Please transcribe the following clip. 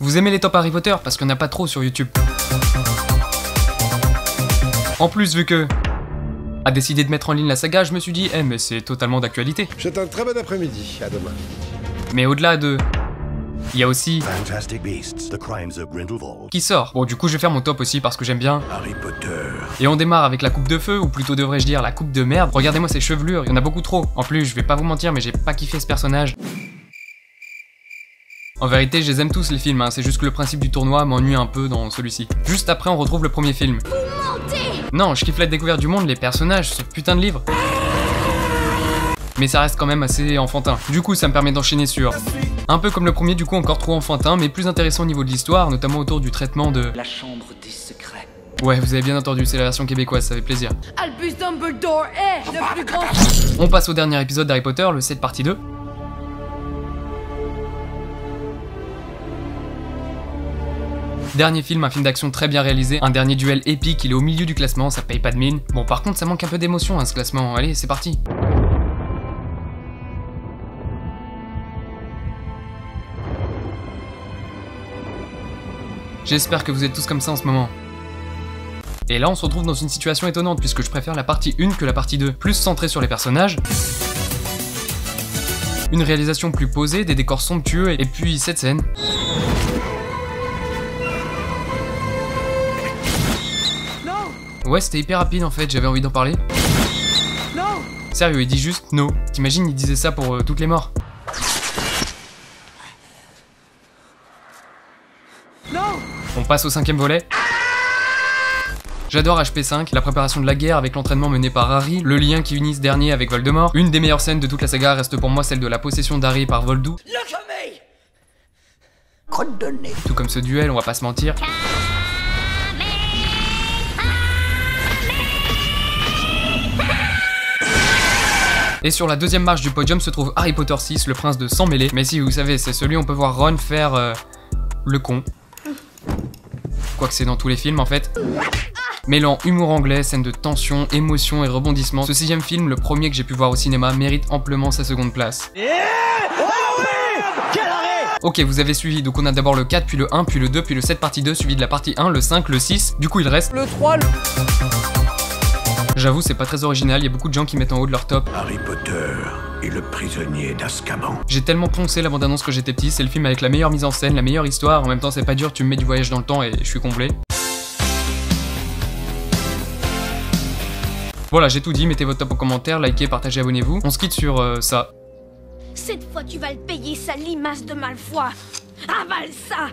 Vous aimez les top Harry Potter parce qu'il n'y en a pas trop sur YouTube. En plus, vu que a décidé de mettre en ligne la saga, je me suis dit, mais c'est totalement d'actualité. C'est un très bon après-midi, à demain. Mais au-delà de... il y a aussi... Fantastic Beasts, The Crimes of Grindelwald. qui sort. Bon, du coup, je vais faire mon top aussi parce que j'aime bien. Harry Potter. Et on démarre avec la coupe de feu, ou plutôt devrais-je dire la coupe de merde. Regardez-moi ces chevelures, il y en a beaucoup trop. En plus, je vais pas vous mentir, mais j'ai pas kiffé ce personnage. En vérité, je les aime tous les films, hein. C'est juste que le principe du tournoi m'ennuie un peu dans celui-ci. Juste après, on retrouve le premier film. Non, je kiffe la découverte du monde, les personnages, ce putain de livre. Mais ça reste quand même assez enfantin. Du coup, ça me permet d'enchaîner sur... un peu comme le premier, du coup encore trop enfantin, mais plus intéressant au niveau de l'histoire, notamment autour du traitement de... La chambre des secrets. Ouais, vous avez bien entendu, c'est la version québécoise, ça fait plaisir. Albus Dumbledore est le plus grand... On passe au dernier épisode d'Harry Potter, le 7 partie 2. Dernier film, un film d'action très bien réalisé, un dernier duel épique, il est au milieu du classement, ça paye pas de mine. Bon, par contre, ça manque un peu d'émotion, hein, ce classement. Allez, c'est parti. J'espère que vous êtes tous comme ça en ce moment. Et là, on se retrouve dans une situation étonnante, puisque je préfère la partie 1 que la partie 2. Plus centrée sur les personnages, une réalisation plus posée, des décors somptueux, et puis cette scène. Ouais, c'était hyper rapide en fait, j'avais envie d'en parler. Non. Sérieux, il dit juste no. T'imagines, il disait ça pour toutes les morts. Non. On passe au 5e volet. J'adore HP5, la préparation de la guerre avec l'entraînement mené par Harry, le lien qui unit ce dernier avec Voldemort. Une des meilleures scènes de toute la saga reste pour moi celle de la possession d'Harry par Voldou. Tout comme ce duel, on va pas se mentir. Et sur la deuxième marche du podium se trouve Harry Potter 6, le prince de sang mêlé. Mais si vous savez, c'est celui où on peut voir Ron faire le con. Quoique c'est dans tous les films en fait. Mêlant humour anglais, scène de tension, émotion et rebondissement, ce 6ème film, le premier que j'ai pu voir au cinéma, mérite amplement sa seconde place. Ok, vous avez suivi, donc on a d'abord le 4, puis le 1, puis le 2, puis le 7 partie 2, suivi de la partie 1, le 5, le 6, du coup il reste... Le 3, le... J'avoue, c'est pas très original, il y a beaucoup de gens qui mettent en haut de leur top. Harry Potter et le prisonnier d'Azkaban. J'ai tellement poncé la bande-annonce que j'étais petit, c'est le film avec la meilleure mise en scène, la meilleure histoire, en même temps c'est pas dur, tu me mets du voyage dans le temps et je suis comblé. Voilà, j'ai tout dit, mettez votre top en commentaire, likez, partagez, abonnez-vous. On se quitte sur ça. Cette fois, tu vas le payer, sale limace de malfoy. Avale ça.